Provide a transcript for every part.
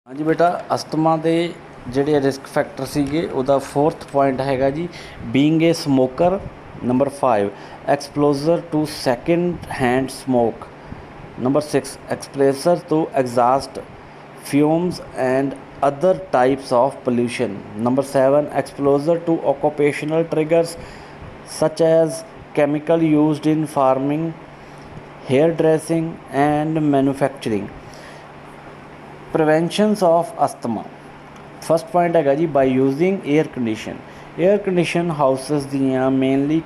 हाँ जी बेटा, अस्थमा ਦੇ ਜਿਹੜੇ ਰਿਸਕ ਫੈਕਟਰ ਸੀਗੇ ਉਹਦਾ 4th ਪੁਆਇੰਟ ਹੈਗਾ ਜੀ being a smoker. Number 5 exposure to second hand smoke. Number 6 exposure to exhaust fumes and other types of pollution. Number 7 exposure to occupational triggers such as chemical used in farming, hairdressing and manufacturing. Preventions of asthma. First point ਹੈਗਾ ਜੀ by using air condition. Air condition houses ਦੀਆਂ mainly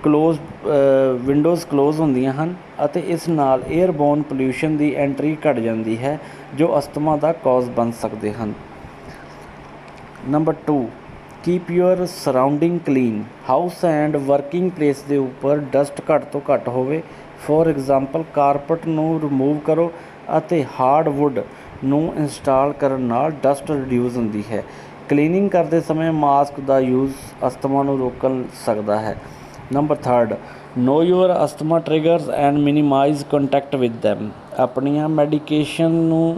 close windows close ਹੁੰਦੀਆਂ ਹਨ ਅਤੇ ਇਸ ਨਾਲ 에ਅਰਬੋਰਨ pollution ਦੀ entry ਘੱਟ ਜਾਂਦੀ ਹੈ ਜੋ ਅਸਥਮਾ ਦਾ ਕੌਜ਼ ਬਣ ਸਕਦੇ ਹਨ। Number 2 keep your surrounding clean. House and working place ਦੇ ਉੱਪਰ ਡਸਟ ਘੱਟ ਤੋਂ ਘੱਟ ਹੋਵੇ। ਫੋਰ ਐਗਜ਼ਾਮਪਲ ਕਾਰਪਟ ਨੂੰ ਰਿਮੂਵ ਕਰੋ ਅਤੇ ਹਾਰਡਵੁੱਡ ਨੂੰ ਇੰਸਟਾਲ ਕਰਨ ਨਾਲ ਡਸਟ ਰਿਡਿਊਸ ਹੁੰਦੀ ਹੈ। ਕਲੀਨਿੰਗ ਕਰਦੇ ਸਮੇਂ ਮਾਸਕ ਦਾ ਯੂਜ਼ ਅਸਥਮਾ ਨੂੰ ਰੋਕ ਸਕਦਾ ਹੈ। Number 3 know your asthma triggers and minimise contact with them. ਆਪਣੀਆਂ ਮੈਡੀਕੇਸ਼ਨ ਨੂੰ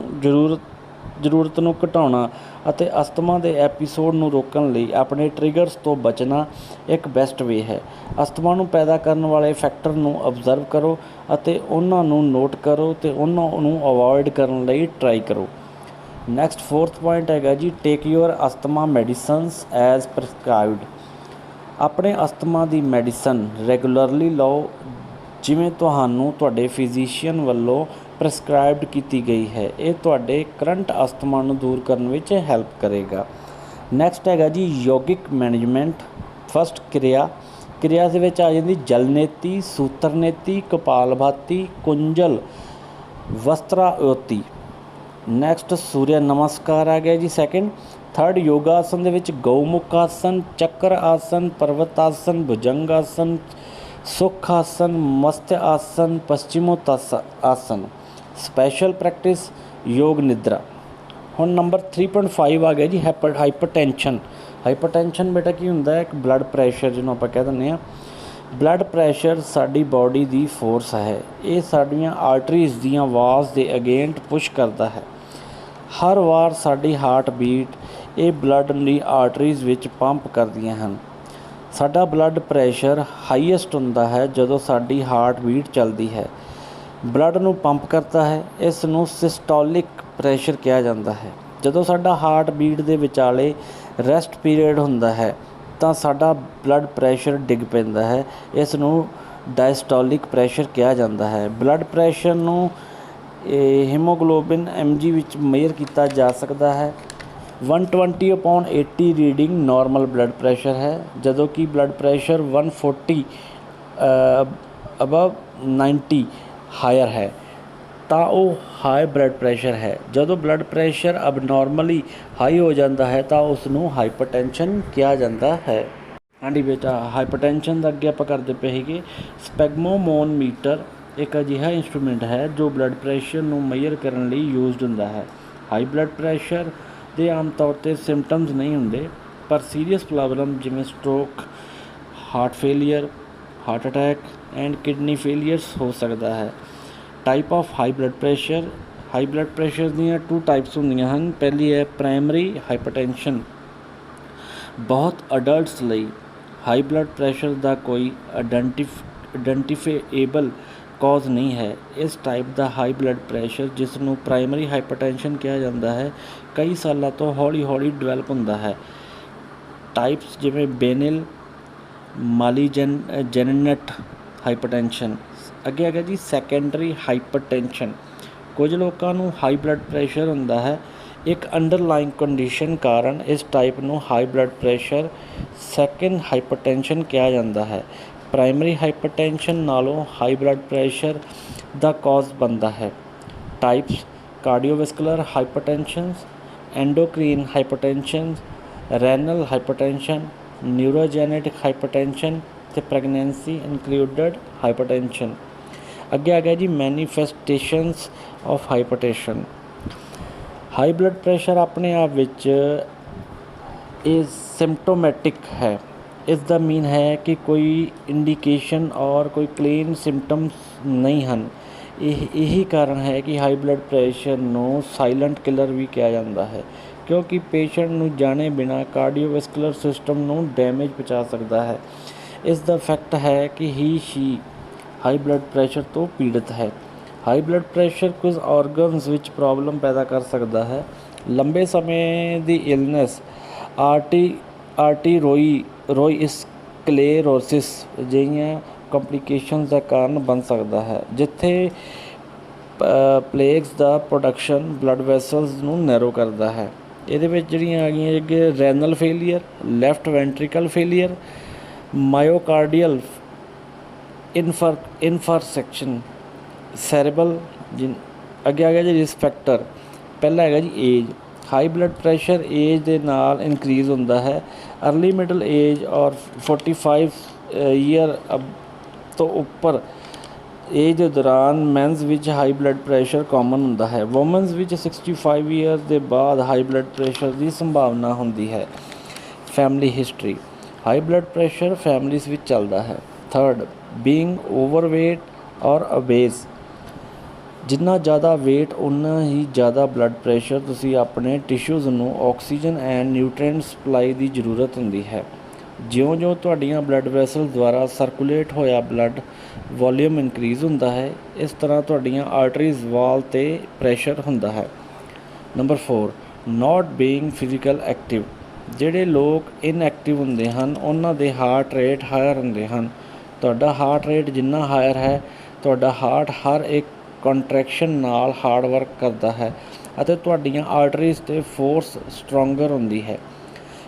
ਜ਼ਰੂਰਤ ਨੂੰ ਘਟਾਉਣਾ ਅਤੇ ਅਸਥਮਾ ਦੇ ਐਪੀਸੋਡ ਨੂੰ ਰੋਕਣ ਲਈ ਆਪਣੇ ਟ੍ਰਿਗਰਸ ਤੋਂ ਬਚਣਾ ਇੱਕ ਬੈਸਟ ਵੇ ਹੈ। ਅਸਥਮਾ ਨੂੰ ਪੈਦਾ ਕਰਨ ਵਾਲੇ ਫੈਕਟਰ ਨੂੰ ਅਬਜ਼ਰਵ ਕਰੋ ਅਤੇ ਉਹਨਾਂ ਨੂੰ ਨੋਟ ਕਰੋ ਅਤੇ ਉਹਨਾਂ ਨੂੰ ਅਵੋਇਡ ਕਰਨ ਲਈ ਟਰਾਈ ਕਰੋ। ਨੈਕਸਟ 4th ਪੁਆਇੰਟ ਹੈਗਾ ਜੀ ਟੇਕ ਯੂਅਰ ਅਸਥਮਾ ਮੈਡੀਸਨਸ ਐਜ਼ ਪ੍ਰਸਕ੍ਰਾਈਬਡ। ਆਪਣੇ ਅਸਥਮਾ ਦੀ ਮੈਡੀਸਨ ਰੈਗੂਲਰਲੀ ਲਓ ਜਿਵੇਂ ਤੁਹਾਨੂੰ ਤੁਹਾਡੇ ਫਿਜ਼ੀਸ਼ੀਅਨ ਵੱਲੋਂ ਪ੍ਰਸਕ੍ਰਾਈਬਡ ਕੀਤੀ ਗਈ ਹੈ। ਇਹ ਤੁਹਾਡੇ ਕਰੰਟ ਅਸਥਮਾ ਨੂੰ ਦੂਰ ਕਰਨ ਵਿੱਚ ਹੈਲਪ ਕਰੇਗਾ। ਨੈਕਸਟ ਹੈਗਾ ਜੀ ਯੋਗਿਕ ਮੈਨੇਜਮੈਂਟ। ਫਸਟ ਕਿਰਿਆ ਦੇ ਵਿੱਚ ਆ ਜਾਂਦੀ ਜਲਨੇਤੀ, ਸੂਤਰਨੇਤੀ, ਕਪਾਲਭਾਤੀ, ਕੁੰਜਲ, ਵਸਤਰਾਯੋਤੀ। ਨੈਕਸਟ ਸੂਰਿਆ ਨਮਸਕਾਰ ਆ ਗਿਆ ਜੀ ਸੈਕਿੰਡ। ਥਰਡ ਯੋਗਾ ਆਸਨ ਦੇ ਵਿੱਚ ਗਊਮੁਖ ਆਸਨ, ਚੱਕਰ ਆਸਨ, ਪਰਵਤ ਆਸਨ, ਭੁਜੰਗ ਆਸਨ, ਸੁਖ ਆਸਨ, ਮਸਤ ਆਸਨ, ਪਸ਼ਚਿਮੋਤ ਆਸਨ। ਸਪੈਸ਼ਲ ਪ੍ਰੈਕਟਿਸ ਯੋਗ ਨਿਦਰਾ। ਹੁਣ ਨੰਬਰ 3.5 ਆ ਗਿਆ ਜੀ ਹਾਈਪਰਟੈਂਸ਼ਨ। ਹਾਈਪਰਟੈਂਸ਼ਨ ਬੇਟਾ ਕੀ ਹੁੰਦਾ ਹੈ? ਇੱਕ ਬਲੱਡ ਪ੍ਰੈਸ਼ਰ ਜਿਹਨੂੰ ਆਪਾਂ ਕਹਿ ਦਿੰਦੇ ਹਾਂ। ਬਲੱਡ ਪ੍ਰੈਸ਼ਰ ਸਾਡੀ ਬਾਡੀ ਦੀ ਫੋਰਸ ਹੈ। ਇਹ ਸਾਡੀਆਂ ਆਰਟਰੀਜ਼ ਦੀਆਂ ਵਾਲਸ ਦੇ ਅਗੇਂਸਟ ਪੁਸ਼ ਕਰਦਾ ਹੈ। ਹਰ ਵਾਰ ਸਾਡੀ ਹਾਰਟ ਬੀਟ ਇਹ ਬਲੱਡ ਦੀ ਆਰਟਰੀਜ਼ ਵਿੱਚ ਪੰਪ ਕਰਦੀਆਂ ਹਨ। ਸਾਡਾ ਬਲੱਡ ਪ੍ਰੈਸ਼ਰ ਹਾਈਐਸਟ ਹੁੰਦਾ ਹੈ ਜਦੋਂ ਸਾਡੀ ਹਾਰਟ ਬੀਟ ਚੱਲਦੀ ਹੈ। ਬਲੱਡ ਨੂੰ ਪੰਪ ਕਰਦਾ ਹੈ। ਇਸ ਨੂੰ ਸਿਸਟੋਲਿਕ ਪ੍ਰੈਸ਼ਰ ਕਿਹਾ ਜਾਂਦਾ ਹੈ। ਜਦੋਂ ਸਾਡਾ ਹਾਰਟ ਬੀਟ ਦੇ ਵਿਚਾਲੇ ਰੈਸਟ ਪੀਰੀਅਡ ਹੁੰਦਾ ਹੈ ਤਾਂ ਸਾਡਾ ਬਲੱਡ ਪ੍ਰੈਸ਼ਰ ਡਿੱਗ ਪੈਂਦਾ ਹੈ। ਇਸ ਨੂੰ ਡਾਇਸਟੋਲਿਕ ਪ੍ਰੈਸ਼ਰ ਕਿਹਾ ਜਾਂਦਾ ਹੈ। ਬਲੱਡ ਪ੍ਰੈਸ਼ਰ ਨੂੰ ਹੀਮੋਗਲੋਬਿਨ mg ਵਿੱਚ ਮੇਜ਼ਰ ਕੀਤਾ ਜਾ ਸਕਦਾ ਹੈ। 120/80 ਰੀਡਿੰਗ ਨਾਰਮਲ ਬਲੱਡ ਪ੍ਰੈਸ਼ਰ ਹੈ ਜਦੋਂ ਕਿ ਬਲੱਡ ਪ੍ਰੈਸ਼ਰ 140 ਅਬਵ 90 ਹਾਇਰ ਹੈ ਤਾਂ ਉਹ ਹਾਈ ਬਲੱਡ ਪ੍ਰੈਸ਼ਰ ਹੈ। ਜਦੋਂ ਬਲੱਡ ਪ੍ਰੈਸ਼ਰ ਅਬਨੋਰਮਲੀ ਹਾਈ ਹੋ ਜਾਂਦਾ ਹੈ ਤਾਂ ਉਸ ਨੂੰ ਹਾਈਪਰਟੈਂਸ਼ਨ ਕਿਹਾ ਜਾਂਦਾ ਹੈ। ਹਾਂਜੀ ਬੇਟਾ, ਹਾਈਪਰਟੈਂਸ਼ਨ ਦਾ ਅੱਗੇ ਆਪਾਂ ਕਰਦੇ ਪਏ ਸੀਗੇ। ਸਪੈਗਮੋਮੋਨਮੀਟਰ ਇੱਕ ਅਜਿਹਾ ਇੰਸਟਰੂਮੈਂਟ ਹੈ ਜੋ ਬਲੱਡ ਪ੍ਰੈਸ਼ਰ ਨੂੰ ਮੇਜ਼ਰ ਕਰਨ ਲਈ ਯੂਜ਼ਡ ਹੁੰਦਾ ਹੈ। ਹਾਈ ਬਲੱਡ ਪ੍ਰੈਸ਼ਰ ਦੇ ਆਮ ਤੌਰ 'ਤੇ ਸਿੰਪਟਮਸ ਨਹੀਂ ਹੁੰਦੇ ਪਰ ਸੀਰੀਅਸ ਪ੍ਰੋਬਲਮ ਜਿਵੇਂ stroke, heart failure, heart attack and kidney failures ਹੋ ਸਕਦਾ ਹੈ। Type of high blood pressure. High blood pressure ਦੀਆਂ 2 ਟਾਈਪਸ ਹੁੰਦੀਆਂ ਹਨ। ਪਹਿਲੀ ਹੈ ਪ੍ਰਾਇਮਰੀ ਹਾਈਪਰਟੈਂਸ਼ਨ। ਬਹੁਤ ਅਡਲਟਸ ਲਈ ਹਾਈ ਬਲੱਡ ਪ੍ਰੈਸ਼ਰ ਦਾ ਕੋਈ ਆਇਡੈਂਟੀਫਾਏਬਲ ਕੌਜ਼ ਨਹੀਂ ਹੈ। ਇਸ ਟਾਈਪ ਦਾ ਹਾਈ ਬਲੱਡ ਪ੍ਰੈਸ਼ਰ ਜਿਸ ਨੂੰ ਪ੍ਰਾਇਮਰੀ ਹਾਈਪਰਟੈਂਸ਼ਨ ਕਿਹਾ ਜਾਂਦਾ ਹੈ ਕਈ ਸਾਲਾਂ ਤੋਂ ਹੌਲੀ ਹੌਲੀ ਡਿਵੈਲਪ ਹੁੰਦਾ ਹੈ। ਟਾਈਪਸ ਜਿਵੇਂ ਬੇਨਿਲ, ਮਾਲੀਜੈਨੇਟ ਹਾਈਪਰਟੈਂਸ਼ਨ। ਅੱਗੇ ਆ ਗਿਆ ਜੀ ਸੈਕੰਡਰੀ ਹਾਈਪਰਟੈਂਸ਼ਨ। ਕੁਝ ਲੋਕਾਂ ਨੂੰ ਹਾਈ ਬਲੱਡ ਪ੍ਰੈਸ਼ਰ ਹੁੰਦਾ ਹੈ ਇੱਕ ਅੰਡਰਲਾਈਨ ਕੰਡੀਸ਼ਨ ਕਾਰਨ। ਇਸ ਟਾਈਪ ਨੂੰ high blood pressure second hypertension ਕਿਹਾ ਜਾਂਦਾ ਹੈ। ਪ੍ਰਾਇਮਰੀ ਹਾਈਪਰਟੈਂਸ਼ਨ ਨਾਲੋਂ ਹਾਈ ਬਲੱਡ ਪ੍ਰੈਸ਼ਰ ਦਾ ਕੌਜ਼ ਬਣਦਾ ਹੈ। Types cardiovascular hypertension, endocrine hypertension, renal hypertension, neurogenetic hypertension ਅਤੇ ਪ੍ਰੈਗਨੈਂਸੀ ਇਨਕਲੂਡਡ ਹਾਈਪਰਟੈਂਸ਼ਨ। ਅੱਗੇ ਆ ਗਿਆ ਜੀ manifestations of hypertension. High blood pressure ਆਪਣੇ ਆਪ ਵਿੱਚ ਇਹ ਸਿੰਪਟੋਮੈਟਿਕ ਹੈ। ਇਸ ਦਾ ਮੀਨ ਹੈ ਕਿ ਕੋਈ ਇੰਡੀਕੇਸ਼ਨ ਔਰ ਕੋਈ ਕਲੀਨ ਸਿੰਪਟਮਸ ਨਹੀਂ ਹਨ। ਇਹੀ ਕਾਰਨ ਹੈ ਕਿ ਹਾਈ ਬਲੱਡ ਪ੍ਰੈਸ਼ਰ ਨੂੰ ਸਾਇਲੈਂਟ ਕਿਲਰ ਵੀ ਕਿਹਾ ਜਾਂਦਾ ਹੈ, ਕਿਉਂਕਿ ਪੇਸ਼ੈਂਟ ਨੂੰ ਜਾਣੇ ਬਿਨਾਂ ਕਾਰਡੀਓਵੈਸਕੂਲਰ ਸਿਸਟਮ ਨੂੰ ਡੈਮੇਜ ਪਹੁੰਚਾ ਸਕਦਾ ਹੈ। ਇਸ ਦਾ ਫੈਕਟ ਹੈ ਕਿ ਹੀ ਹਾਈ ਬਲੱਡ ਪ੍ਰੈਸ਼ਰ ਤੋਂ ਪੀੜਤ ਹੈ। ਹਾਈ ਬਲੱਡ ਪ੍ਰੈਸ਼ਰ ਕੁਝ ਆਰਗਨਸ ਵਿੱਚ ਪ੍ਰੋਬਲਮ ਪੈਦਾ ਕਰ ਸਕਦਾ ਹੈ। ਲੰਬੇ ਸਮੇਂ ਦੀ ਇਲਨੈਸ ਆਰਟੀਰੋਇਸਕਲੇਰੋਸਿਸ ਜਿਹੀਆਂ ਕੰਪਲੀਕੇਸ਼ਨਸ ਦਾ ਕਾਰਨ ਬਣ ਸਕਦਾ ਹੈ, ਜਿੱਥੇ ਪਲੇਗਸ ਦਾ ਪ੍ਰੋਡਕਸ਼ਨ ਬਲੱਡ ਵੈਸਲਸ ਨੂੰ ਨੈਰੋ ਕਰਦਾ ਹੈ। ਇਹਦੇ ਵਿੱਚ ਜਿਹੜੀਆਂ ਆ ਗਈਆਂ ਕਿ ਰੈਨਲ failure, left ਵੈਂਟਰੀਕਲ failure, myocardial infarction, ਸੈਰੇਬਲ। ਅੱਗੇ ਆ ਗਿਆ ਜੀ ਰਿਸਕ ਫੈਕਟਰ। ਪਹਿਲਾ ਹੈਗਾ ਜੀ age. High blood pressure age ਦੇ ਨਾਲ ਇਨਕਰੀਜ਼ ਹੁੰਦਾ ਹੈ। ਅਰਲੀ ਮਿਡਲ ਏਜ ਔਰ 45 ਈਅਰ ਤੋਂ ਉੱਪਰ ਏਜ ਦੇ ਦੌਰਾਨ ਮੈਨਸ ਵਿੱਚ ਹਾਈ ਬਲੱਡ ਪ੍ਰੈਸ਼ਰ ਕਾਮਨ ਹੁੰਦਾ ਹੈ। ਵੂਮਨਸ ਵਿੱਚ 65 ਈਅਰਸ ਦੇ ਬਾਅਦ ਹਾਈ ਬਲੱਡ ਪ੍ਰੈਸ਼ਰ ਦੀ ਸੰਭਾਵਨਾ ਹੁੰਦੀ ਹੈ। Family history. High blood pressure families ਵਿੱਚ ਚੱਲਦਾ ਹੈ। ਥਰਡ, ਬੀਇੰਗ ਓਵਰਵੇਟ ਔਰ ਓਬੇਸ। ਜਿੰਨਾ ਜ਼ਿਆਦਾ ਵੇਟ ਉਨਾ ਹੀ ਜ਼ਿਆਦਾ ਬਲੱਡ ਪ੍ਰੈਸ਼ਰ। ਤੁਸੀਂ ਆਪਣੇ ਟਿਸ਼ੂਜ਼ ਨੂੰ ਆਕਸੀਜਨ ਐਂਡ ਨਿਊਟ੍ਰੀਐਂਟ ਸਪਲਾਈ ਦੀ ਜ਼ਰੂਰਤ ਹੁੰਦੀ ਹੈ। ਜਿਉਂ-ਜਿਉਂ ਤੁਹਾਡੀਆਂ ਬਲੱਡ ਵੈਸਲ ਦੁਆਰਾ ਸਰਕੂਲੇਟ ਹੋਇਆ ਬਲੱਡ ਵੋਲੀਅਮ ਇਨਕਰੀਜ਼ ਹੁੰਦਾ ਹੈ, ਇਸ ਤਰ੍ਹਾਂ ਤੁਹਾਡੀਆਂ ਆਰਟਰੀਜ਼ ਵਾਲ 'ਤੇ ਪ੍ਰੈਸ਼ਰ ਹੁੰਦਾ ਹੈ। ਨੰਬਰ 4, ਨਾਟ ਬੀਇੰਗ ਫਿਜ਼ੀਕਲ ਐਕਟਿਵ। ਜਿਹੜੇ ਲੋਕ ਇਨਐਕਟਿਵ ਹੁੰਦੇ ਹਨ ਉਹਨਾਂ ਦੇ ਹਾਰਟ ਰੇਟ ਹਾਇਰ ਹੁੰਦੇ ਹਨ। ਤੁਹਾਡਾ ਹਾਰਟ ਰੇਟ ਜਿੰਨਾ ਹਾਇਰ ਹੈ, ਤੁਹਾਡਾ ਹਾਰਟ ਹਰ ਇੱਕ ਕੰਟਰੈਕਸ਼ਨ ਨਾਲ ਹਾਰਡ ਵਰਕ ਕਰਦਾ ਹੈ ਅਤੇ ਤੁਹਾਡੀਆਂ ਆਰਟਰੀਜ਼ 'ਤੇ ਫੋਰਸ ਸਟਰੋਂਗਰ ਹੁੰਦੀ ਹੈ।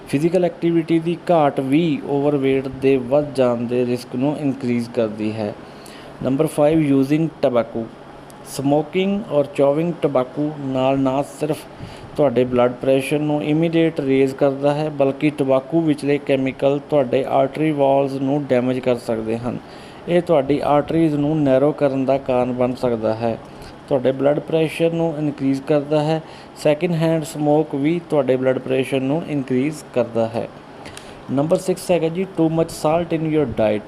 ਫਿਜ਼ੀਕਲ ਐਕਟੀਵਿਟੀ ਦੀ ਘਾਟ ਵੀ ਓਵਰਵੇਟ ਦੇ ਵੱਧ ਜਾਣ ਦੇ ਰਿਸਕ ਨੂੰ ਇਨਕਰੀਜ਼ ਕਰਦੀ ਹੈ। Number 5, using ਟਬੈਕੋ। ਸਮੋਕਿੰਗ ਔਰ ਚੋਵਿੰਗ ਟਬੈਕੋ ਨਾਲ ਨਾ ਸਿਰਫ ਤੁਹਾਡੇ ਬਲੱਡ ਪ੍ਰੈਸ਼ਰ ਨੂੰ ਇਮੀਡੀਏਟ ਰੇਜ਼ ਕਰਦਾ ਹੈ, ਬਲਕਿ ਟਬੈਕੋ ਵਿਚਲੇ ਕੈਮੀਕਲ ਤੁਹਾਡੇ ਆਰਟਰੀ ਵਾਲਜ਼ ਨੂੰ ਡੈਮੇਜ ਕਰ ਸਕਦੇ ਹਨ। ਇਹ ਤੁਹਾਡੀ ਆਰਟਰੀਜ਼ ਨੂੰ ਨੈਰੋ ਕਰਨ ਦਾ ਕਾਰਨ ਬਣ ਸਕਦਾ ਹੈ, ਤੁਹਾਡੇ ਬਲੱਡ ਪ੍ਰੈਸ਼ਰ ਨੂੰ ਇਨਕਰੀਜ਼ ਕਰਦਾ ਹੈ। ਸੈਕਿੰਡ ਹੈਂਡ ਸਮੋਕ ਵੀ ਤੁਹਾਡੇ ਬਲੱਡ ਪ੍ਰੈਸ਼ਰ ਨੂੰ ਇਨਕਰੀਜ਼ ਕਰਦਾ ਹੈ। ਨੰਬਰ 6 ਹੈਗਾ ਜੀ too much salt in your diet.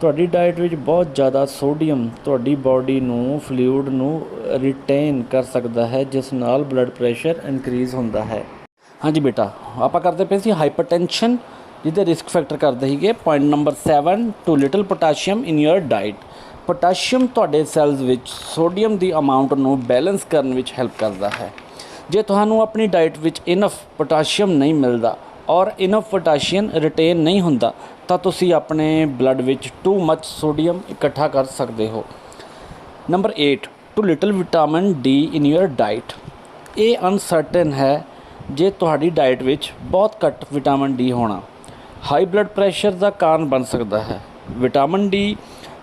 ਤੁਹਾਡੀ ਡਾਈਟ ਵਿੱਚ ਬਹੁਤ ਜ਼ਿਆਦਾ ਸੋਡੀਅਮ ਤੁਹਾਡੀ ਬਾਡੀ ਨੂੰ ਫਲੂਇਡ ਨੂੰ ਰਿਟੇਨ ਕਰ ਸਕਦਾ ਹੈ, ਜਿਸ ਨਾਲ ਬਲੱਡ ਪ੍ਰੈਸ਼ਰ ਇਨਕਰੀਜ਼ ਹੁੰਦਾ ਹੈ। ਹਾਂਜੀ ਬੇਟਾ, ਆਪਾਂ ਕਰਦੇ ਪਏ ਸੀ ਹਾਈਪਰਟੈਂਸ਼ਨ, ਜਿਹਦੇ ਰਿਸਕ ਫੈਕਟਰ ਕਰਦੇ ਸੀਗੇ। Point number 7, too little potassium in your diet. Potassium ਤੁਹਾਡੇ ਸੈੱਲਸ ਵਿੱਚ ਸੋਡੀਅਮ ਦੀ ਅਮਾਊਂਟ ਨੂੰ ਬੈਲੈਂਸ ਕਰਨ ਵਿੱਚ ਹੈਲਪ ਕਰਦਾ ਹੈ। ਜੇ ਤੁਹਾਨੂੰ ਆਪਣੀ ਡਾਈਟ ਵਿੱਚ ਇਨਫ ਪੋਟਾਸ਼ੀਅਮ ਨਹੀਂ ਮਿਲਦਾ ਔਰ ਇਨਫ ਪੋਟਾਸ਼ੀਅਮ ਰਿਟੇਨ ਨਹੀਂ ਹੁੰਦਾ ਤਾਂ ਤੁਸੀਂ ਆਪਣੇ ਬਲੱਡ ਵਿੱਚ ਟੂ ਮਚ ਸੋਡੀਅਮ ਇਕੱਠਾ ਕਰ ਸਕਦੇ ਹੋ। Number 8, too little vitamin D in your diet. ਇਹ ਅਨਸਰਟਨ ਹੈ ਜੇ ਤੁਹਾਡੀ ਡਾਈਟ ਵਿੱਚ ਬਹੁਤ ਘੱਟ ਵਿਟਾਮਿਨ ਡੀ ਹੋਣਾ ਹਾਈ ਬਲੱਡ ਪ੍ਰੈਸ਼ਰ ਦਾ ਕਾਰਨ ਬਣ ਸਕਦਾ ਹੈ। ਵਿਟਾਮਿਨ ਡੀ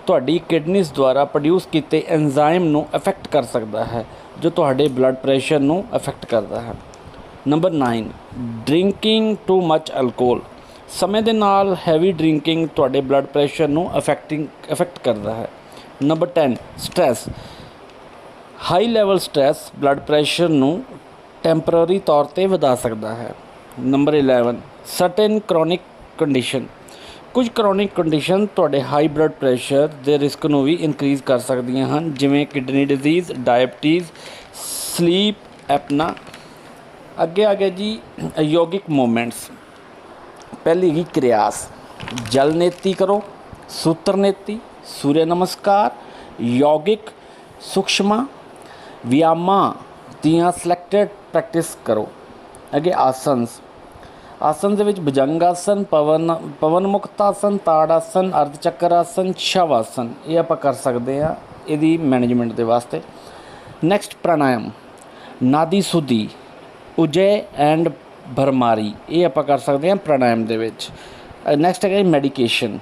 ਤੁਹਾਡੀ ਕਿਡਨੀਜ਼ ਦੁਆਰਾ ਪ੍ਰੋਡਿਊਸ ਕੀਤੇ ਐਂਜ਼ਾਈਮ ਨੂੰ ਅਫੈਕਟ ਕਰ ਸਕਦਾ ਹੈ, ਜੋ ਤੁਹਾਡੇ ਬਲੱਡ ਪ੍ਰੈਸ਼ਰ ਨੂੰ ਅਫੈਕਟ ਕਰਦਾ ਹੈ। Number 9, drinking too much alcohol. ਸਮੇਂ ਦੇ ਨਾਲ ਹੈਵੀ ਡਰਿੰਕਿੰਗ ਤੁਹਾਡੇ ਬਲੱਡ ਪ੍ਰੈਸ਼ਰ ਨੂੰ ਅਫੈਕਟ ਕਰਦਾ ਹੈ। Number 10, stress. High level stress blood pressure ਨੂੰ ਟੈਂਪਰਰੀ ਤੌਰ 'ਤੇ ਵਧਾ ਸਕਦਾ ਹੈ। Number 11, certain chronic condition. ਕੁਝ ਕਰੋਨਿਕ ਕੰਡੀਸ਼ਨ ਤੁਹਾਡੇ ਹਾਈ ਬਲੱਡ ਪ੍ਰੈਸ਼ਰ ਦੇ ਰਿਸਕ ਨੂੰ ਵੀ ਇਨਕਰੀਜ਼ ਕਰ ਸਕਦੀਆਂ ਹਨ, ਜਿਵੇਂ kidney disease, diabetes, sleep apnoea. ਅੱਗੇ ਆ ਗਿਆ ਜੀ ਯੋਗਿਕ ਮੂਵਮੈਂਟਸ। ਪਹਿਲੀ ਹੈਗੀ ਕਿਰਿਆਸ। ਜਲ ਨੇਤੀ ਕਰੋ, ਸੂਤਰ ਨੇਤੀ, ਸੂਰਿਆ ਨਮਸਕਾਰ, ਯੋਗਿਕ ਸੂਖਸ਼ਮਾ ਵਿਆਮਾਂ ਦੀਆਂ ਸਿਲੈਕਟਡ ਪ੍ਰੈਕਟਿਸ ਕਰੋ। ਅੱਗੇ ਆਸਨਸ। ਆਸਨ ਦੇ ਵਿੱਚ ਭੁਜੰਗ ਆਸਨ, ਪਵਨ ਮੁਕਤ ਆਸਨ, ਤਾੜ ਆਸਨ, ਅਰਧ ਚੱਕਰ ਆਸਨ, ਸ਼ਵ ਆਸਨ, ਇਹ ਆਪਾਂ ਕਰ ਸਕਦੇ ਹਾਂ ਇਹਦੀ ਮੈਨੇਜਮੈਂਟ ਦੇ ਵਾਸਤੇ। ਨੈਕਸਟ ਪ੍ਰਾਣਾਯਾਮ, ਨਾਦੀ ਸੁਧੀ, ਉਜੈ ਐਂਡ ਭਰਮਾਰੀ, ਇਹ ਆਪਾਂ ਕਰ ਸਕਦੇ ਹਾਂ ਪ੍ਰਾਣਾਯਾਮ ਦੇ ਵਿੱਚ। ਨੈਕਸਟ ਹੈਗਾ ਮੈਡੀਕੇਸ਼ਨ,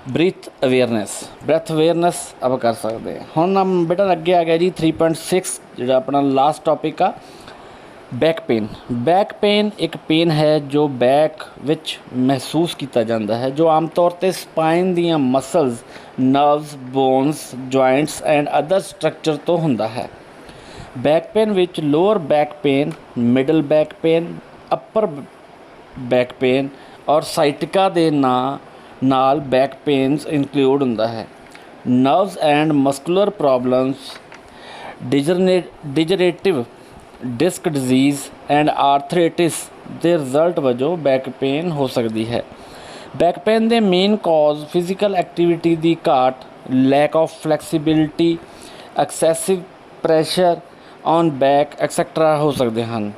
ਬ੍ਰੀਥ ਅਵੇਅਰਨੈਸ ਆਪਾਂ ਕਰ ਸਕਦੇ ਹਾਂ। ਹੁਣ ਬੇਟਾ ਅੱਗੇ ਆ ਗਿਆ ਜੀ 3.6, ਜਿਹੜਾ ਆਪਣਾ ਲਾਸਟ ਟੌਪਿਕ ਆ, ਬੈਕ ਪੇਨ। ਬੈਕ ਪੇਨ ਇੱਕ ਪੇਨ ਹੈ ਜੋ ਬੈਕ ਵਿੱਚ ਮਹਿਸੂਸ ਕੀਤਾ ਜਾਂਦਾ ਹੈ, ਜੋ ਆਮ ਤੌਰ 'ਤੇ ਸਪਾਈਨ ਦੀਆਂ muscles, nerves, bones, joints and other structure ਤੋਂ ਹੁੰਦਾ ਹੈ। ਬੈਕ ਪੇਨ ਵਿੱਚ lower back pain, middle back pain, upper back pain ਔਰ ਸਾਈਟਿਕਾ ਦੇ ਨਾਲ ਬੈਕ ਪੇਨਸ ਇਨਕਲੂਡ ਹੁੰਦਾ ਹੈ। Nerves and muscular problems, degenerative disc disease and arthritis ਦੇ ਰਿਜ਼ਲਟ ਵਜੋਂ ਬੈਕ ਪੇਨ ਹੋ ਸਕਦੀ ਹੈ। ਬੈਕ ਪੇਨ ਦੇ ਮੇਨ ਕਾਜ਼ ਫਿਜ਼ੀਕਲ ਐਕਟੀਵਿਟੀ ਦੀ ਘਾਟ, lack of flexibility, excessive pressure on back etcetera ਹੋ ਸਕਦੇ ਹਨ।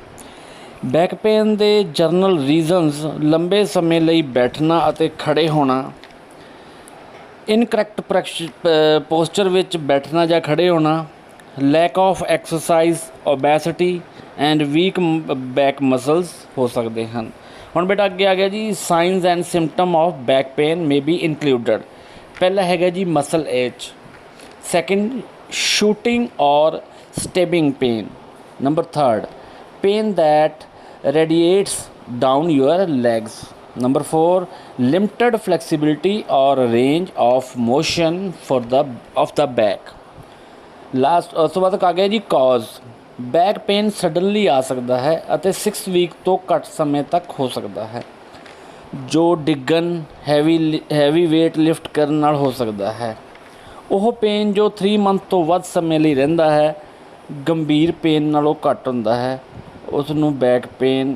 ਬੈਕ ਪੇਨ ਦੇ ਜਨਰਲ ਰੀਜ਼ਨਸ ਲੰਬੇ ਸਮੇਂ ਲਈ ਬੈਠਣਾ ਅਤੇ ਖੜ੍ਹੇ ਹੋਣਾ, ਇਨਕਰੈਕਟ ਪੋਸਚਰ ਵਿੱਚ ਬੈਠਣਾ ਜਾਂ ਖੜ੍ਹੇ ਹੋਣਾ, lack of exercise, obesity and weak back muscles ਹੋ ਸਕਦੇ ਹਨ। ਹੁਣ ਬੇਟਾ ਅੱਗੇ ਆ ਗਿਆ ਜੀ signs and symptom of back pain may be included. ਪਹਿਲਾ ਹੈਗਾ ਜੀ muscle ache, second shooting or stabbing pain, number third pain that radiates down your legs, number 4 limited flexibility or range of motion for the back। Last ਉਸ ਤੋਂ ਬਾਅਦ ਆ ਗਿਆ ਜੀ ਕਾਜ਼, back pain suddenly ਆ ਸਕਦਾ ਹੈ ਅਤੇ 6 ਵੀਕ ਤੋਂ ਘੱਟ ਸਮੇਂ ਤੱਕ ਹੋ ਸਕਦਾ ਹੈ, ਜੋ ਡਿੱਗਣ, ਹੈਵੀ ਵੇਟ ਲਿਫਟ ਕਰਨ ਨਾਲ ਹੋ ਸਕਦਾ ਹੈ। ਉਹ ਪੇਨ ਜੋ 3 ਮੰਥ ਤੋਂ ਵੱਧ ਸਮੇਂ ਲਈ ਰਹਿੰਦਾ ਹੈ, ਗੰਭੀਰ ਪੇਨ ਨਾਲੋਂ ਘੱਟ ਹੁੰਦਾ ਹੈ, ਉਸ ਨੂੰ ਬੈਕ ਪੇਨ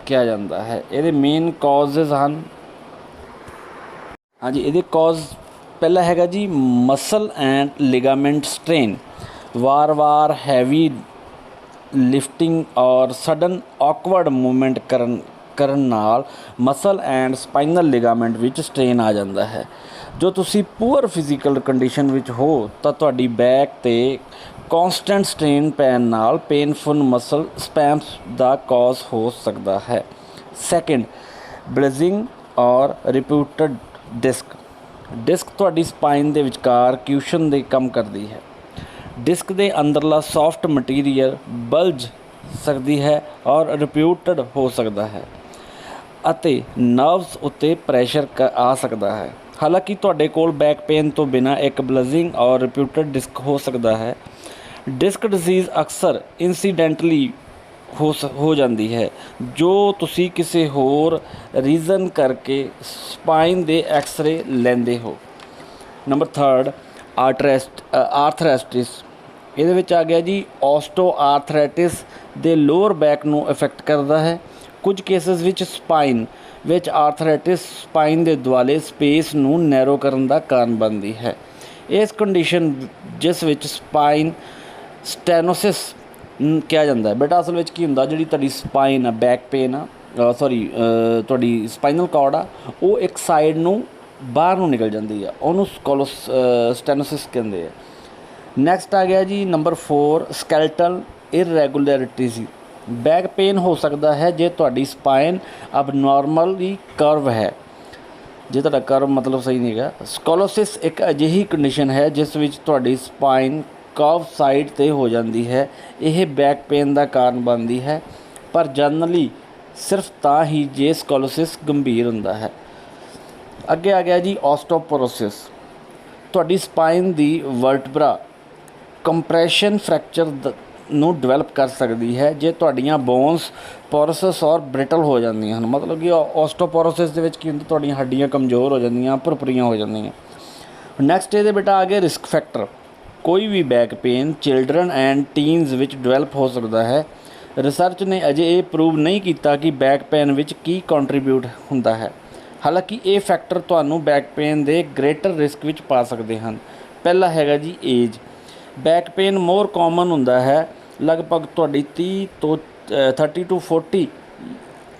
ਕਿਹਾ ਜਾਂਦਾ ਹੈ। ਇਹਦੇ ਮੇਨ ਕਾਜ਼ਜ਼ ਹਨ, ਹਾਂਜੀ ਇਹਦੇ ਕਾਜ਼ ਪਹਿਲਾ ਹੈਗਾ ਜੀ ਮਸਲ ਐਂਡ ਲਿਗਾਮੈਂਟ ਸਟ੍ਰੇਨ, ਵਾਰ-ਵਾਰ ਹੈਵੀ ਲਿਫਟਿੰਗ ਔਰ ਸਡਨ ਔਕਵਰਡ ਮੂਵਮੈਂਟ ਕਰਨ ਨਾਲ ਮਸਲ ਐਂਡ ਸਪਾਈਨਲ ਲਿਗਾਮੈਂਟ ਵਿੱਚ ਸਟ੍ਰੇਨ ਆ ਜਾਂਦਾ ਹੈ। ਜੋ ਤੁਸੀਂ ਪੂਅਰ ਫਿਜ਼ੀਕਲ ਕੰਡੀਸ਼ਨ ਵਿੱਚ ਹੋ ਤਾਂ ਤੁਹਾਡੀ ਬੈਕ 'ਤੇ ਕੌਂਸਟੈਂਟ ਸਟ੍ਰੇਨ ਪੈਣ ਨਾਲ ਪੇਨਫੁਲ ਮਸਲ ਸਪੈਮਸ ਦਾ ਕਾਜ਼ ਹੋ ਸਕਦਾ ਹੈ। ਸੈਕਿੰਡ ਬਲੇਜ਼ਿੰਗ ਔਰ ਰਿਪਿਊਟਡ ਡਿਸਕ ਤੁਹਾਡੀ ਸਪਾਈਨ ਦੇ ਵਿਚਕਾਰ ਕਿਊਸ਼ਨ ਦੇ ਕੰਮ ਕਰਦੀ ਹੈ। ਡਿਸਕ ਦੇ ਅੰਦਰਲਾ ਸੌਫਟ ਮਟੀਰੀਅਲ ਬਲਜ ਸਕਦੀ ਹੈ ਔਰ ਰਿਪਿਊਟਡ ਹੋ ਸਕਦਾ ਹੈ ਅਤੇ ਨਰਵਸ ਉੱਤੇ ਪ੍ਰੈਸ਼ਰ ਆ ਸਕਦਾ ਹੈ। ਹਾਲਾਂਕਿ ਤੁਹਾਡੇ ਕੋਲ ਬੈਕ ਪੇਨ ਤੋਂ ਬਿਨਾਂ ਇੱਕ ਬਲੇਜ਼ਿੰਗ ਔਰ ਰਿਪਿਊਟਡ ਡਿਸਕ ਹੋ ਸਕਦਾ ਹੈ। ਡਿਸਕ ਡਿਜ਼ੀਜ਼ ਅਕਸਰ ਇੰਸੀਡੈਂਟਲੀ ਹੋ ਜਾਂਦੀ ਹੈ, ਜੋ ਤੁਸੀਂ ਕਿਸੇ ਹੋਰ ਰੀਜ਼ਨ ਕਰਕੇ ਸਪਾਈਨ ਦੇ ਐਕਸਰੇ ਲੈਂਦੇ ਹੋ। ਨੰਬਰ ਥਰਡ ਆਰਥਰਾਈਟਿਸ, ਇਹਦੇ ਵਿੱਚ ਆ ਗਿਆ ਜੀ ਆਸਟੋਆਰਥਰਾਈਟਿਸ ਦੇ ਲੋਅਰ ਬੈਕ ਨੂੰ ਇਫੈਕਟ ਕਰਦਾ ਹੈ। ਕੁਝ ਕੇਸਿਸ ਵਿੱਚ ਸਪਾਈਨ ਵਿੱਚ ਆਰਥਰਾਈਟਿਸ ਸਪਾਈਨ ਦੇ ਦੁਆਲੇ ਸਪੇਸ ਨੂੰ ਨੈਰੋ ਕਰਨ ਦਾ ਕਾਰਨ ਬਣਦੀ ਹੈ। ਇਸ ਕੰਡੀਸ਼ਨ ਜਿਸ ਵਿੱਚ ਸਪਾਈਨ ਸਟੈਨੋਸਿਸ ਕਿਹਾ ਜਾਂਦਾ ਹੈ। ਬੇਟਾ ਅਸਲ ਵਿੱਚ ਕੀ ਹੁੰਦਾ, ਜਿਹੜੀ ਤੁਹਾਡੀ ਸਪਾਈਨ ਆ, ਬੈਕ ਪੇਨ ਆ, ਤੁਹਾਡੀ ਸਪਾਈਨਲ ਕਾਰਡ ਆ, ਉਹ ਇੱਕ ਸਾਈਡ ਨੂੰ ਬਾਹਰ ਨੂੰ ਨਿਕਲ ਜਾਂਦੀ ਆ, ਉਹਨੂੰ ਸਟੈਨੋਸਿਸ ਕਹਿੰਦੇ ਆ। ਨੈਕਸਟ ਆ ਗਿਆ ਜੀ ਨੰਬਰ 4 ਸਕੈਲਟਲ ਇਰਰੈਗੂਲਰਿਟੀਜ਼। ਬੈਕ ਪੇਨ ਹੋ ਸਕਦਾ ਹੈ ਜੇ ਤੁਹਾਡੀ ਸਪਾਈਨ ਅਬਨੋਰਮਲੀ ਕਰਵ ਹੈ, ਜੇ ਤੁਹਾਡਾ ਕਰਵ ਮਤਲਬ ਸਹੀ ਨਹੀਂ ਹੈਗਾ। ਸਕੋਲੋਸਿਸ ਇੱਕ ਅਜਿਹੀ ਕੰਡੀਸ਼ਨ ਹੈ ਜਿਸ ਵਿੱਚ ਤੁਹਾਡੀ ਸਪਾਈਨ ਕਰਵ ਸਾਈਡ 'ਤੇ ਹੋ ਜਾਂਦੀ ਹੈ। ਇਹ ਬੈਕ ਪੇਨ ਦਾ ਕਾਰਨ ਬਣਦੀ ਹੈ, ਪਰ ਜਨਰਲੀ ਸਿਰਫ ਤਾਂ ਹੀ ਜੇ ਸਕੋਲੋਸਿਸ ਗੰਭੀਰ ਹੁੰਦਾ ਹੈ। ਅੱਗੇ ਆ ਗਿਆ ਜੀ ਆਸਟੋਪੋਰੋਸਿਸ, ਤੁਹਾਡੀ ਸਪਾਈਨ ਦੀ ਵਰਟਬਰਾ ਕੰਪਰੈਸ਼ਨ ਫ੍ਰੈਕਚਰ ਨੂੰ ਡਿਵੈਲਪ ਕਰ ਸਕਦੀ ਹੈ ਜੇ ਤੁਹਾਡੀਆਂ ਬੋਨਸ ਪੋਰਸਸ ਔਰ ਬ੍ਰਿਟਲ ਹੋ ਜਾਂਦੀਆਂ ਹਨ। ਮਤਲਬ ਕਿ ਆਸਟੋਪੋਰੋਸਿਸ ਦੇ ਵਿੱਚ ਕੀ ਹੁੰਦਾ, ਤੁਹਾਡੀਆਂ ਹੱਡੀਆਂ ਕਮਜ਼ੋਰ ਹੋ ਜਾਂਦੀਆਂ, ਭੁਰਭੁਰੀਆਂ ਹੋ ਜਾਂਦੀਆਂ। ਨੈਕਸਟ ਇਹਦੇ ਬੇਟਾ ਆ ਗਿਆ ਰਿਸਕ ਫੈਕਟਰ। ਕੋਈ ਵੀ back pain children and teens ਵਿੱਚ ਡਿਵੈਲਪ ਹੋ ਸਕਦਾ ਹੈ। ਰਿਸਰਚ ਨੇ ਅਜੇ ਇਹ ਪ੍ਰੂਵ ਨਹੀਂ ਕੀਤਾ ਕਿ ਬੈਕ ਪੇਨ ਵਿੱਚ ਕੀ ਕੰਟਰੀਬਿਊਟ ਹੁੰਦਾ ਹੈ, ਹਾਲਾਂਕਿ ਇਹ ਫੈਕਟਰ ਤੁਹਾਨੂੰ ਬੈਕ ਪੇਨ ਦੇ ਗ੍ਰੇਟਰ ਰਿਸਕ ਵਿੱਚ ਪਾ ਸਕਦੇ ਹਨ। ਪਹਿਲਾ ਹੈਗਾ ਜੀ ਏਜ। ਬੈਕ ਪੇਨ ਮੋਰ ਕਾਮਨ ਹੁੰਦਾ ਹੈ ਲਗਭਗ ਤੁਹਾਡੀ 30 ਤੋਂ 40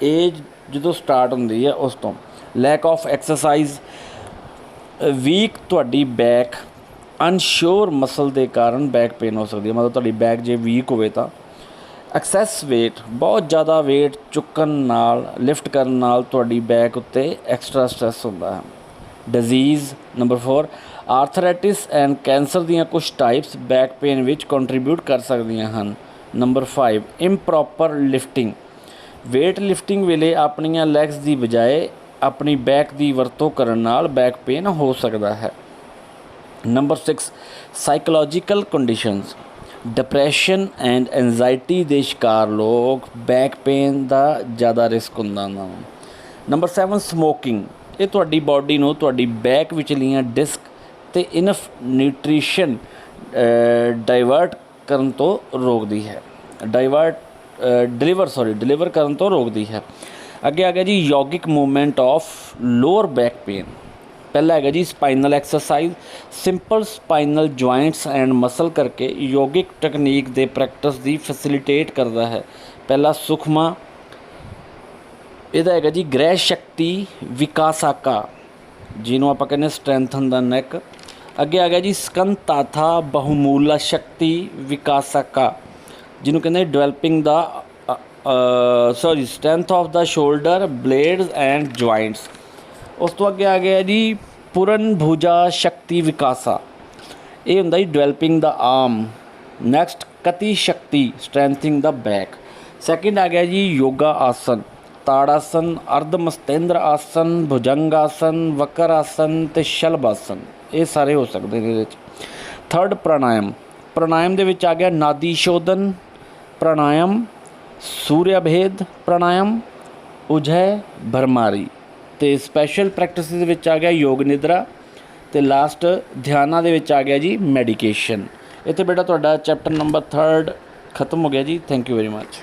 ਏਜ ਜਦੋਂ ਸਟਾਰਟ ਹੁੰਦੀ ਹੈ ਉਸ ਤੋਂ। ਲੈਕ ਆਫ ਐਕਸਰਸਾਈਜ਼, ਵੀਕ ਤੁਹਾਡੀ ਬੈਕ ਅਨਸ਼ੋਰ ਮਸਲ ਦੇ ਕਾਰਨ ਬੈਕ ਪੇਨ ਹੋ ਸਕਦੀ ਹੈ। ਮਤਲਬ ਤੁਹਾਡੀ ਬੈਕ ਜੇ ਵੀਕ ਹੋਵੇ ਤਾਂ। ਐਕਸੈਸ ਵੇਟ, ਬਹੁਤ ਜ਼ਿਆਦਾ ਵੇਟ ਚੁੱਕਣ ਨਾਲ, ਲਿਫਟ ਕਰਨ ਨਾਲ ਤੁਹਾਡੀ ਬੈਕ ਉੱਤੇ ਐਕਸਟਰਾ ਸਟ੍ਰੈਸ ਹੁੰਦਾ ਹੈ। Disease number 4 arthritis and cancer ਦੀਆਂ ਕੁਝ ਟਾਈਪਸ ਬੈਕ ਪੇਨ ਵਿੱਚ ਕੰਟਰੀਬਿਊਟ ਕਰ ਸਕਦੀਆਂ ਹਨ। Number 5 improper lifting, weight lifting ਵੇਲੇ ਆਪਣੀਆਂ ਲੈਗਸ ਦੀ ਬਜਾਏ ਆਪਣੀ ਬੈਕ ਦੀ ਵਰਤੋਂ ਕਰਨ ਨਾਲ ਬੈਕ ਪੇਨ ਹੋ ਸਕਦਾ ਹੈ। Number 6 psychological conditions, depression and anxiety ਦੇ ਸ਼ਿਕਾਰ ਲੋਕ ਬੈਕ ਪੇਨ ਦਾ ਜ਼ਿਆਦਾ ਰਿਸਕ ਹੁੰਦਾ ਉਹਨਾਂ ਨੂੰ। ਨੰਬਰ 7 ਸਮੋਕਿੰਗ, ਇਹ ਤੁਹਾਡੀ ਬਾਡੀ ਨੂੰ ਤੁਹਾਡੀ ਬੈਕ ਵਿਚਲੀਆਂ ਡਿਸਕ ਅਤੇ ਇਨਫ ਨਿਊਟ੍ਰੀਸ਼ਨ ਡਾਈਵਰਟ ਕਰਨ ਤੋਂ ਰੋਕਦੀ ਹੈ ਡਿਲੀਵਰ ਕਰਨ ਤੋਂ ਰੋਕਦੀ ਹੈ। ਅੱਗੇ ਆ ਗਿਆ ਜੀ ਯੋਗਿਕ movement of lower back pain. ਪਹਿਲਾ ਹੈਗਾ ਜੀ spinal exercise. Simple spinal joints and muscle ਕਰਕੇ ਯੋਗਿਕ ਟੈਕਨੀਕ ਦੇ ਪ੍ਰੈਕਟਿਸ ਦੀ ਫੈਸਿਲੀਟੇਟ ਕਰਦਾ ਹੈ। ਪਹਿਲਾ ਸੁਖਮਾ, ਇਹਦਾ ਹੈਗਾ ਜੀ ਗ੍ਰਹਿ ਸ਼ਕਤੀ ਵਿਕਾਸਾਕਾ, ਜਿਹਨੂੰ ਆਪਾਂ ਕਹਿੰਦੇ ਸਟਰੈਂਥਨ ਦਾ ਨੈਕ। ਅੱਗੇ ਆ ਗਿਆ ਜੀ ਸਕੰਤਾਥਾ ਬਹੁਮੂਲਾ ਸ਼ਕਤੀ ਵਿਕਾਸਾਕਾ, ਜਿਹਨੂੰ ਕਹਿੰਦੇ developing the strength of the shoulder blades and joints. ਉਸ ਤੋਂ ਅੱਗੇ ਆ ਗਿਆ ਜੀ ਪੂਰਨ ਭੁਜਾ ਸ਼ਕਤੀ ਵਿਕਾਸਾ, ਇਹ ਹੁੰਦਾ ਜੀ ਡਿਵੈਲਪਿੰਗ ਦਾ ਆਰਮ। ਨੈਕਸਟ ਕਤੀ ਸ਼ਕਤੀ ਸਟਰੈਂਥਿੰਗ ਦਾ ਬੈਕ। ਸੈਕਿੰਡ ਆ ਗਿਆ ਜੀ ਯੋਗਾ ਆਸਨ, ਤਾੜ ਆਸਨ, ਅਰਧ ਮਸਤੇਂਦਰ ਆਸਨ, ਭੁਜੰਗ ਆਸਨ, ਵਕਰ ਆਸਨ ਅਤੇ ਸ਼ਲਭ ਆਸਨ, ਇਹ ਸਾਰੇ ਹੋ ਸਕਦੇ ਨੇ ਇਹਦੇ ਵਿੱਚ। ਥਰਡ ਪ੍ਰਾਣਾਯਾਮ ਦੇ ਵਿੱਚ ਆ ਗਿਆ ਨਾਦੀ ਸ਼ੋਧਨ ਪ੍ਰਾਣਾਯਾਮ, ਸੂਰਿਆ ਭੇਦ ਪ੍ਰਾਣਾਯਾਮ, ਉਜੈ ਭਰਮਾਰੀ। ਅਤੇ ਸਪੈਸ਼ਲ ਪ੍ਰੈਕਟਿਸ ਦੇ ਵਿੱਚ ਆ ਗਿਆ ਯੋਗ ਨਿਦਰਾ, ਅਤੇ ਲਾਸਟ ਧਿਆਨਾਂ ਦੇ ਵਿੱਚ ਆ ਗਿਆ ਜੀ ਮੈਡੀਕੇਸ਼ਨ। ਇੱਥੇ ਬੇਟਾ ਤੁਹਾਡਾ ਚੈਪਟਰ ਨੰਬਰ 3 ਖਤਮ ਹੋ ਗਿਆ ਜੀ। Thank you very much.